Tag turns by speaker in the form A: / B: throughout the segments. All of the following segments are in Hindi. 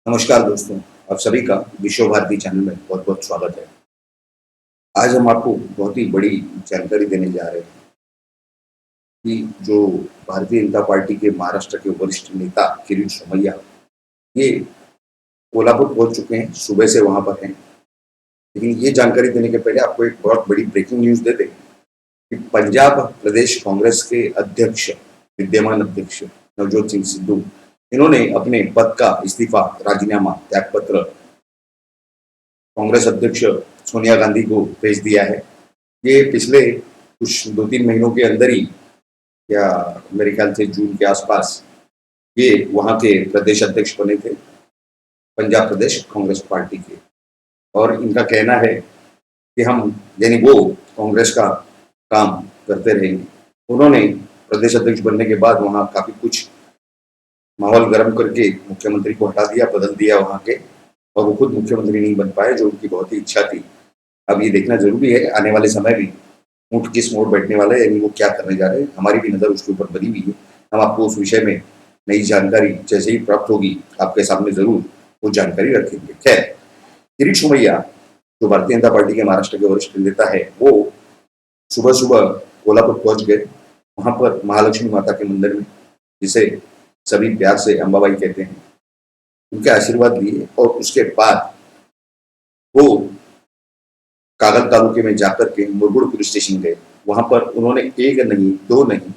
A: नमस्कार दोस्तों, आप सभी का विश्व भारती चैनल में बहुत-बहुत स्वागत है। आज हम आपको बहुत ही बड़ी जानकारी देने जा रहे हैं कि जो भारतीय जनता पार्टी के महाराष्ट्र के वरिष्ठ नेता किरीट सोमैया, ये कोल्हापुर पहुंच चुके हैं, सुबह से वहां पर हैं। लेकिन ये जानकारी देने के पहले आपको एक बहुत बड़ी ब्रेकिंग न्यूज़ दे दें कि पंजाब प्रदेश कांग्रेस के अध्यक्ष, विद्यमान अध्यक्ष नवजोत सिंह सिद्धू, इन्होंने अपने पद का इस्तीफा, राजीनामा, त्यागपत्र कांग्रेस अध्यक्ष सोनिया गांधी को भेज दिया है। ये पिछले कुछ 2-3 महीनों के अंदर ही, या मेरे ख्याल से जून के आसपास, ये वहाँ के प्रदेश अध्यक्ष बने थे, पंजाब प्रदेश कांग्रेस पार्टी के। और इनका कहना है कि हम, यानी वो कांग्रेस का काम करते रहेंगे। उन्होंने प्रदेश अध्यक्ष बनने के बाद वहाँ काफ़ी कुछ माहौल गर्म करके मुख्यमंत्री को हटा दिया, बदल दिया वहाँ के, और वो खुद मुख्यमंत्री नहीं बन पाए, जो उनकी बहुत ही इच्छा थी। अब ये देखना ज़रूरी है आने वाले समय में ऊँट किस मोड़ बैठने वाला है, यानी वो क्या करने जा रहे हैं। हमारी भी नज़र उसके ऊपर बनी हुई है। हम आपको उस विषय में नई जानकारी जैसे ही प्राप्त होगी, आपके सामने ज़रूर वो जानकारी रखेंगे। खैर, किरीट सोमैया, जो भारतीय जनता पार्टी के महाराष्ट्र के वरिष्ठ नेता है, वो सुबह-सुबह कोल्हापुर पहुँच गए। वहाँ पर महालक्ष्मी माता के मंदिर में, जिसे सभी प्यार से अंबाबाई कहते हैं, उनके आशीर्वाद लिए और उसके बाद वो कागल तालुके में जाकर के मुरगुड पुलिस स्टेशन गए। वहां पर उन्होंने एक नहीं, दो नहीं,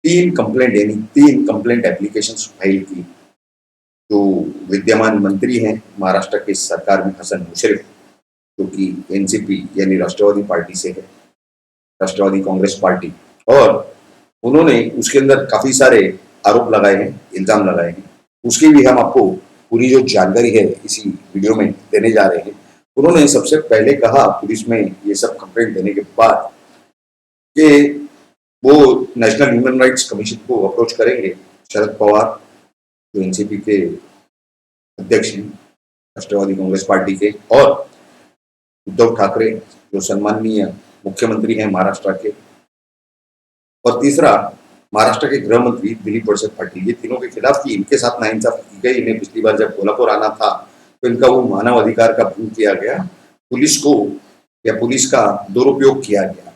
A: तीन कंप्लेंट, यानी 3 कंप्लेंट एप्लीकेशंस फाइल की। जो विद्यमान मंत्री हैं महाराष्ट्र के सरकार में, हसन मुशर्रफ, जो कि एनसीपी यानी राष्ट्रवादी पार्टी से है, राष्ट्रवादी कांग्रेस पार्टी, और उन्होंने उसके अंदर काफी सारे आरोप लगाए हैं, इल्जाम लगाए हैं। उसकी भी हम आपको पूरी जो जानकारी है इसी वीडियो में देने जा रहे हैं। उन्होंने सबसे पहले कहा पुलिस में ये सब कंप्लेंट देने के बाद कि वो नेशनल ह्यूमन राइट्स कमीशन को अप्रोच करेंगे। शरद पवार, जो एनसीपी के अध्यक्ष हैं राष्ट्रवादी कांग्रेस पार्टी के, और उद्धव ठाकरे, जो सम्माननीय मुख्यमंत्री हैं महाराष्ट्र के, और तीसरा महाराष्ट्र के गृह मंत्री दिलीप वळसे पाटिल, ये तीनों के खिलाफ की इनके साथ नाइंसाफी की गई। इन्हें पिछली बार जब कोल्हापुर आना था तो इनका वो मानव अधिकार का भंग किया गया, पुलिस को या पुलिस का दुरुपयोग किया गया,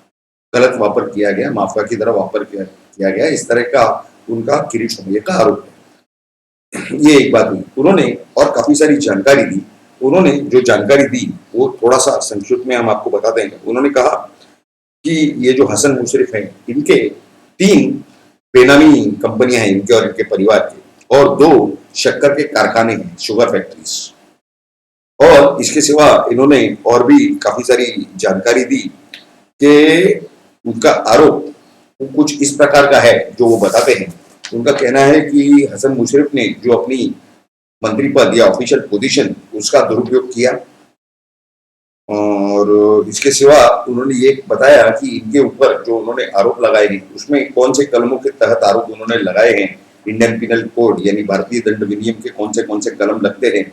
A: गलत वापर किया गया, माफिया की तरह वापर किया गया, इस तरह का उनका किरीट सोमैया का आरोप है। ये एक बात हुई। उन्होंने और काफी सारी जानकारी दी। उन्होंने जो जानकारी दी वो थोड़ा सा संक्षिप्त में हम आपको बता देंगे। उन्होंने कहा कि ये जो हसन मुशर्रफ हैं, इनके 3 बेनामी कंपनियां हैं, इनके और इनके परिवार के, और 2 शक्कर के कारखाने हैं, शुगर फैक्ट्रीज। और इसके सिवा इन्होंने और भी काफी सारी जानकारी दी कि उनका आरोप कुछ इस प्रकार का है, जो वो बताते हैं। उनका कहना है कि हसन मुशर्रफ ने जो अपनी मंत्री पद या ऑफिशियल पोजीशन, उसका दुरुपयोग किया। और इसके सिवा उन्होंने ये बताया कि इनके ऊपर जो उन्होंने आरोप लगाए हैं, उसमें कौन से कलमों के तहत आरोप उन्होंने लगाए हैं, इंडियन पिनल कोड यानी भारतीय दंड विनियम के कौन से कलम लगते हैं,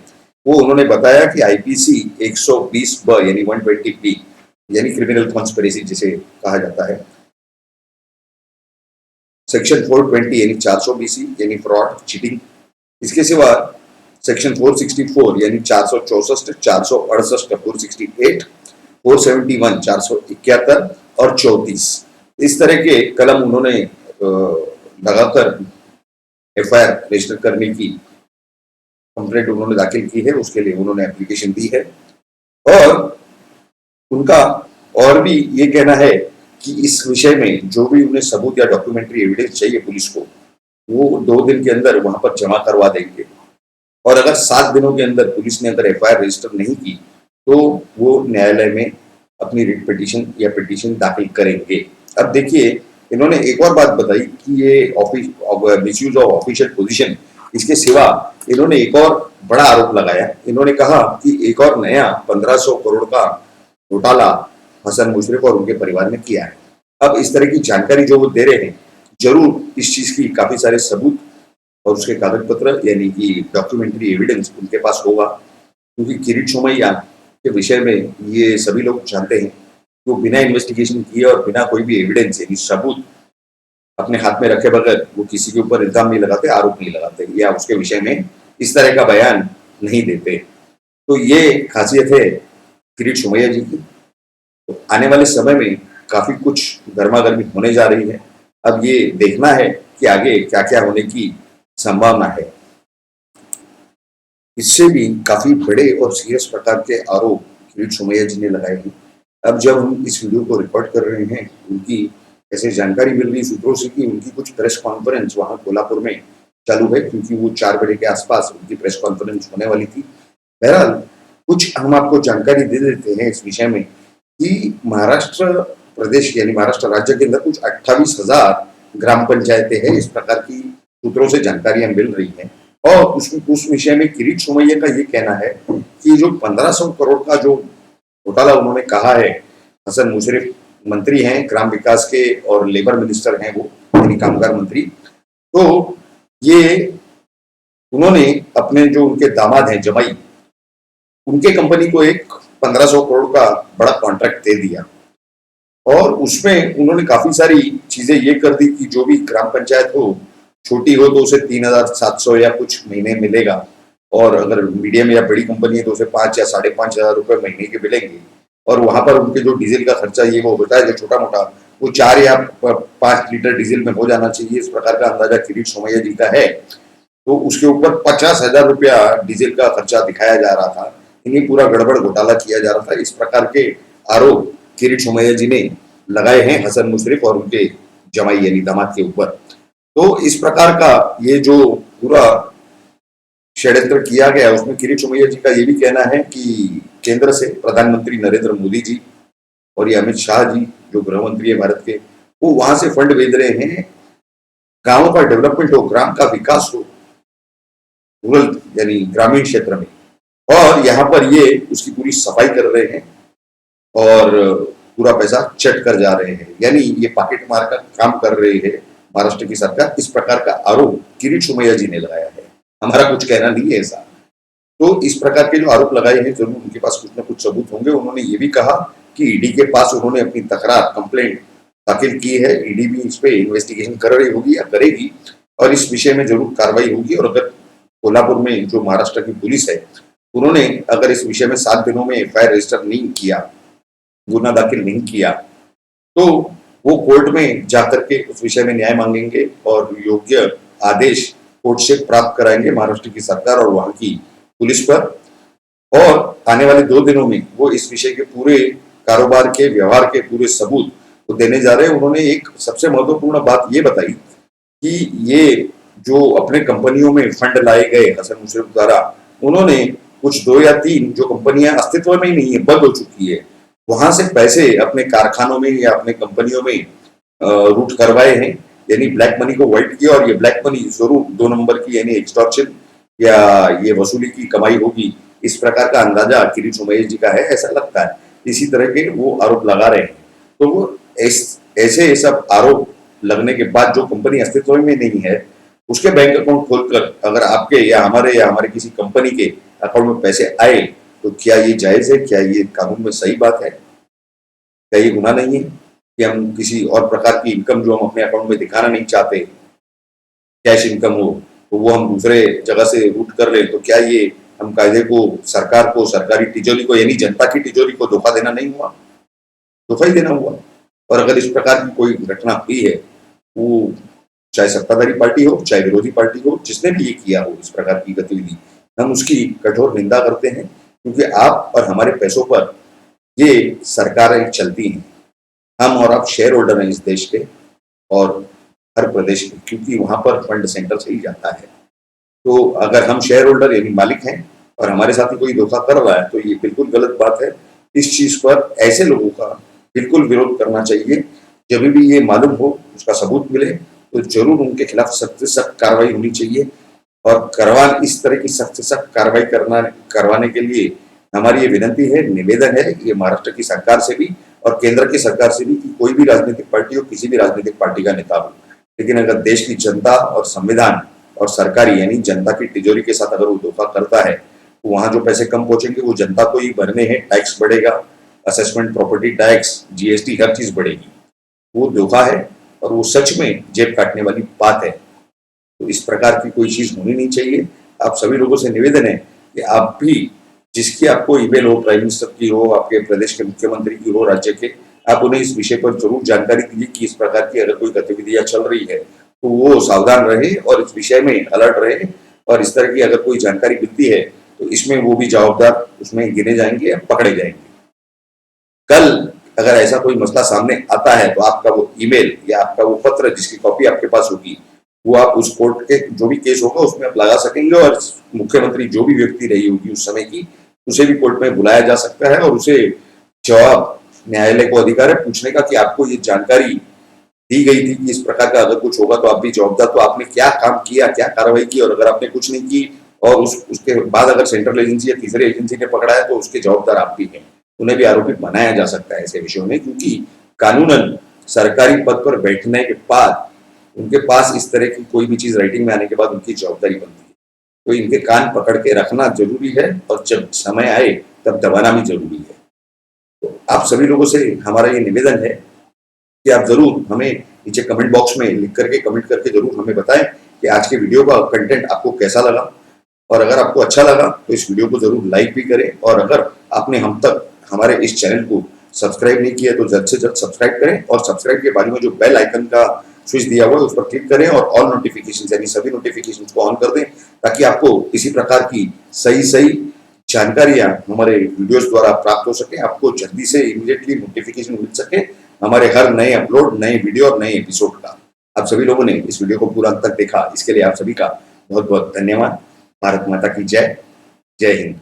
A: वो उन्होंने बताया कि आईपीसी 120 ब यानी 120 बी, यानी क्रिमिनल कॉन्स्पिरेसी जिसे कहा जाता है, सेक्शन 420 यानी 400 बीसी यानी फ्रॉड, चीटिंग। इसके सिवा सेक्शन 464 यानी 464, 468, 468, 471, 471 और 34, इस तरह के कलम उन्होंने लगाकर एफआईआर रजिस्टर करने की कंप्लेंट उन्होंने दाखिल की है। उसके लिए उन्होंने एप्लीकेशन दी है। और उनका और भी ये कहना है कि इस विषय में जो भी उन्हें सबूत या डॉक्यूमेंट्री एविडेंस चाहिए पुलिस को, वो 2 दिन के अंदर वहां पर जमा करवा देंगे। और अगर 7 दिनों के अंदर पुलिस ने अगर एफआईआर रजिस्टर नहीं की तो वो न्यायालय में अपनी रिट पिटीशन या पिटीशन दाखिल करेंगे। अब देखिए, इन्होंने एक और बात बताई कि ये मिसयूज ऑफ ऑफिशियल पोजीशन, इसके सिवा इन्होंने एक और बड़ा आरोप लगाया। इन्होंने कहा कि एक और नया 1500 करोड़ का घोटाला हसन मुशर्रफ और उनके परिवार ने किया है। अब इस तरह की जानकारी जो वो दे रहे हैं, जरूर इस चीज की काफी सारे सबूत और उसके कागज पत्र यानी कि डॉक्यूमेंट्री एविडेंस उनके पास होगा, क्योंकि किरीट सोमैया के विषय में ये सभी लोग जानते हैं कि वो बिना इन्वेस्टिगेशन किए और बिना कोई भी एविडेंस यानी सबूत अपने हाथ में रखे बगैर वो किसी के ऊपर इल्जाम नहीं लगाते, आरोप नहीं लगाते, या उसके विषय में इस तरह का बयान नहीं देते। तो ये खासियत है किरीट सोमैया जी की। तो आने वाले समय में काफी कुछ गर्मा गर्मी होने जा रही है। अब ये देखना है कि आगे क्या क्या होने की संभावना है। इससे भी काफी बड़े और सीरियस प्रकार के आरोप किरीट सोमैया जी ने लगाए हैं। अब जब हम इस वीडियो को रिकॉर्ड कर रहे हैं, उनकी ऐसे जानकारी मिल रही सूत्रों से कि उनकी कुछ प्रेस कॉन्फ्रेंस वहां कोल्हापुर में चालू है, क्योंकि वो 4 बजे के आसपास उनकी प्रेस कॉन्फ्रेंस होने वाली थी। बहरहाल कुछ हम आपको जानकारी दे देते हैं इस विषय में कि महाराष्ट्र प्रदेश यानी महाराष्ट्र राज्य के अंदर कुछ 28,000 ग्राम पंचायतें हैं, इस प्रकार की सूत्रों से जानकारियां मिल रही हैं। और उस विषय में किरीट सोमैया का ये कहना है कि जो 1500 करोड़ का जो घोटाला उन्होंने कहा है, हसन मुशर्रफ मंत्री हैं ग्राम विकास के और लेबर मिनिस्टर हैं वो, यानी कामगार मंत्री। तो ये उन्होंने अपने जो उनके दामाद हैं जमाई, उनके कंपनी को एक 1500 करोड़ का बड़ा कॉन्ट्रैक्ट दे दिया और उसमें उन्होंने काफी सारी चीजें ये कर दी कि जो भी ग्राम पंचायत हो, छोटी हो तो उसे 3,700 या कुछ महीने मिलेगा, और अगर मीडियम या बड़ी कंपनी है तो उसे 5 या 5,500 रुपए महीने के मिलेंगे। और वहां पर उनके जो डीजल का खर्चा ये वो होता है जो छोटा मोटा, वो 4 या 5 लीटर डीजल में हो जाना चाहिए, इस प्रकार का अंदाजा किरीट सोमैया जी का है। तो उसके ऊपर 50,000 रुपया डीजल का खर्चा दिखाया जा रहा था, इन्हीं पूरा गड़बड़ घोटाला किया जा रहा था। इस प्रकार के आरोप किरीट सोमैया जी ने लगाए हैं हसन मुशर्रफ और उनके जमाई यानी दामाद के ऊपर। तो इस प्रकार का ये जो पूरा षड्यंत्र किया गया, उसमें किरीट सोमैया जी का ये भी कहना है कि केंद्र से प्रधानमंत्री नरेंद्र मोदी जी और ये अमित शाह जी जो गृह मंत्री है भारत के, वो वहां से फंड भेज रहे हैं, गांवों का डेवलपमेंट हो, ग्राम का विकास हो, रूरल यानी ग्रामीण क्षेत्र में, और यहाँ पर ये उसकी पूरी सफाई कर रहे हैं और पूरा पैसा चट कर जा रहे हैं, यानी ये पॉकेट मार का काम कर रही है महाराष्ट्र की सरकार। इस प्रकार का आरोप किरीट सोमैया जी ने लगाया है, हमारा कुछ कहना नहीं है ऐसा। तो इस प्रकार के जो आरोप लगाए हैं, जरूर उनके पास कुछ न कुछ सबूत होंगे। उन्होंने ये भी कहा कि ईडी के पास उन्होंने अपनी तकरार कंप्लेंट दाखिल की है, ईडी भी इस पे इन्वेस्टिगेशन कर रही होगी या करेगी और इस विषय में जरूर कार्रवाई होगी। और अगर कोल्हापुर में जो महाराष्ट्र की पुलिस है, उन्होंने अगर इस विषय में 7 दिनों में एफआईआर रजिस्टर नहीं किया, गुना दाखिल नहीं किया, तो वो कोर्ट में जाकर के उस विषय में न्याय मांगेंगे और योग्य आदेश कोर्ट से प्राप्त कराएंगे महाराष्ट्र की सरकार और वहां की पुलिस पर। और आने वाले 2 दिनों में वो इस विषय के पूरे कारोबार के व्यवहार के पूरे सबूत वो देने जा रहे हैं। उन्होंने एक सबसे महत्वपूर्ण बात ये बताई कि ये जो अपने कंपनियों में फंड लाए गए हसन मुशर्रफ द्वारा, उन्होंने कुछ 2 या 3 जो कंपनियां अस्तित्व में ही नहीं है, बंद हो चुकी है, वहां से पैसे अपने कारखानों में या अपने कंपनियों में रूट करवाए हैं, यानी ब्लैक मनी को व्हाइट किया। और ये ब्लैक मनी जरूर 2 नंबर की यानी एक्सटॉर्शन या ये वसूली की कमाई होगी, इस प्रकार का अंदाजा किरीट सोमैया जी का है, ऐसा लगता है। इसी तरह के वो आरोप लगा रहे हैं। तो वो ऐसे सब आरोप लगने के बाद जो कंपनी अस्तित्व में नहीं है, उसके बैंक अकाउंट खोलकर अगर आपके या हमारे किसी कंपनी के अकाउंट में पैसे आए, तो क्या ये जायज है? क्या ये कानून में सही बात है? क्या ये गुनाह नहीं है कि हम किसी और प्रकार की इनकम जो हम अपने अकाउंट में दिखाना नहीं चाहते, कैश इनकम हो, तो वो हम दूसरे जगह से रूट कर ले? तो क्या ये हम कायदे को, सरकार को, सरकारी तिजोरी को यानी जनता की तिजोरी को धोखा देना नहीं हुआ? धोखा ही देना हुआ। और अगर इस प्रकार की कोई घटना हुई है, वो चाहे सत्ताधारी पार्टी हो चाहे विरोधी पार्टी हो, जिसने भी ये किया हो इस प्रकार की गतिविधि, हम उसकी कठोर निंदा करते हैं, क्योंकि आप और हमारे पैसों पर ये सरकारें चलती हैं। हम और आप शेयर होल्डर हैं इस देश के और हर प्रदेश के, क्योंकि वहां पर फंड सेंटर से ही जाता है। तो अगर हम शेयर होल्डर यानी मालिक हैं और हमारे साथ ही कोई धोखा कर रहा है, तो ये बिल्कुल गलत बात है। इस चीज पर ऐसे लोगों का बिल्कुल विरोध करना चाहिए। जब भी ये मालूम हो, उसका सबूत मिले, तो जरूर उनके खिलाफ सख्त से सख्त कार्रवाई होनी चाहिए। और इस तरह की सख्त से सख्त कार्रवाई करवाने के लिए हमारी ये विनती है, निवेदन है, ये महाराष्ट्र की सरकार से भी और केंद्र की सरकार से भी, कि कोई भी राजनीतिक पार्टी हो, किसी भी राजनीतिक पार्टी का नेता हो, लेकिन अगर देश की जनता और संविधान और सरकारी यानी जनता की तिजोरी के साथ अगर वो धोखा करता है, तो वहां जो पैसे कम पहुंचेंगे वो जनता को ही भरने हैं। टैक्स बढ़ेगा, असेसमेंट, प्रॉपर्टी टैक्स, जीएसटी, हर चीज बढ़ेगी। वो धोखा है और वो सच में जेब काटने वाली बात है। तो इस प्रकार की कोई चीज होनी नहीं चाहिए। आप सभी लोगों से निवेदन है कि कि आप भी जिसकी आपको ईमेल हो, प्राइम मिनिस्टर की हो, आपके प्रदेश के मुख्यमंत्री की हो, राज्य के, आप उन्हें इस विषय पर जरूर जानकारी दीजिए कि इस प्रकार की अगर कोई गतिविधियां चल रही है तो वो सावधान रहे और इस विषय में अलर्ट रहे, और इस तरह की अगर कोई जानकारी मिलती है तो इसमें वो भी जवाबदार उसमें गिने जाएंगे या पकड़े जाएंगे। कल अगर ऐसा कोई मसला सामने आता है तो आपका वो ईमेल या आपका वो पत्र जिसकी कॉपी आपके पास होगी, वो आप उस कोर्ट के जो भी केस होगा उसमें आप लगा सकेंगे, और मुख्यमंत्री जो भी व्यक्ति रही होगी उस समय की, उसे भी कोर्ट में बुलाया जा सकता है और उसे जवाब, न्यायालय को अधिकार है पूछने का कि आपको ये जानकारी दी गई थी कि इस प्रकार का अगर कुछ होगा तो आप भी जवाबदार, तो आपने क्या काम किया, क्या कार्रवाई की, और अगर आपने कुछ नहीं की और उसके बाद अगर सेंट्रल एजेंसी या तीसरे एजेंसी ने पकड़ा है तो उसके जवाबदार आप भी हैं। उन्हें भी आरोपी बनाया जा सकता है ऐसे विषयों में, क्योंकि कानूनन सरकारी पद पर बैठने के बाद उनके पास इस तरह की कोई भी चीज राइटिंग में आने के बाद उनकी जवाबदारी बनती है। तो इनके कान पकड़ के रखना जरूरी है और जब समय आए तब दबाना भी जरूरी है। तो आप सभी लोगों से हमारा ये निवेदन है कि आप जरूर हमें नीचे कमेंट बॉक्स में लिख करके, कमेंट करके जरूर हमें बताएं कि आज के वीडियो का कंटेंट आपको कैसा लगा, और अगर आपको अच्छा लगा तो इस वीडियो को जरूर लाइक भी करें, और अगर आपने हम तक हमारे इस चैनल को सब्सक्राइब नहीं किया तो जल्द से जल्द सब्सक्राइब करें, और सब्सक्राइब के बाजू में जो बेल आइकन का स्विच दिया हुआ है उस पर क्लिक करें और ऑल नोटिफिकेशन यानी सभी नोटिफिकेशन को ऑन कर दें, ताकि आपको इसी प्रकार की सही सही जानकारियां हमारे वीडियोस द्वारा प्राप्त हो सके, आपको जल्दी से इमीडिएटली नोटिफिकेशन मिल सके हमारे हर नए अपलोड, नए वीडियो और नए एपिसोड का। आप सभी लोगों ने इस वीडियो को पूरा अंत तक देखा, इसके लिए आप सभी का बहुत बहुत धन्यवाद। भारत माता की जय। जय हिंद।